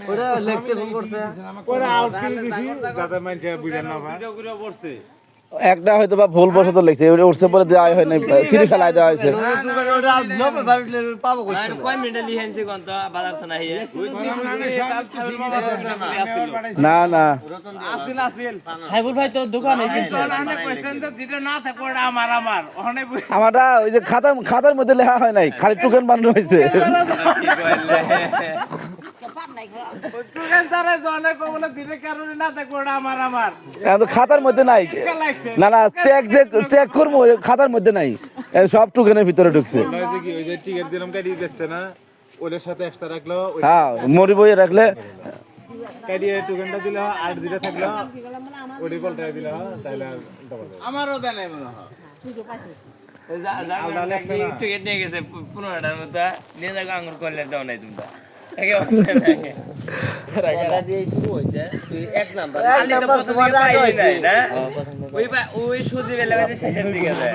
ওটা লিখতে ফোন করছে ওরা আউট করে দিছি যাতে মানুষ বুঝে না পায় একটা হয়তো বা ভুল বশত লিখছে ওটা উঠছে পরে দেওয়া হয় নাই সিঁড়ি ফেলাই দেওয়া হয়েছে ওটা নবে ভাবিলে পাবো কই কয় মিনিটে লিখেনছে কোন তো বাজার তো নাই না না সাইবুল ভাই তো দোকানে কিনছে আমারটা ওই যে খাতার মধ্যে লেখা হয় নাই খালি টোকেন বানানো হয়েছে এখন তো খাতার মধ্যে নাই না না চেক করবো খাতার মধ্যে নাই সব টোকেনের ভিতরে ঢুকছে কি ওই যে টিকিট দিলাম কাটি দিচ্ছে না ওদের সাথে এক্সট্রা রাখলো হ্যাঁ মরি বইয়ে রাখলে কাটিয়ে টোকেনটা দিলে আর দিলে থাকলো ওডি বলটা দিলে তাহলে আমারও দেয় নাই মনে হয় টিকিট নিয়ে গেছে 15টার মতো নিয়ে যাবো আঙুর করলে দাও নাই তোমরা ওই সুদি বেলা শেষের দিকে যায়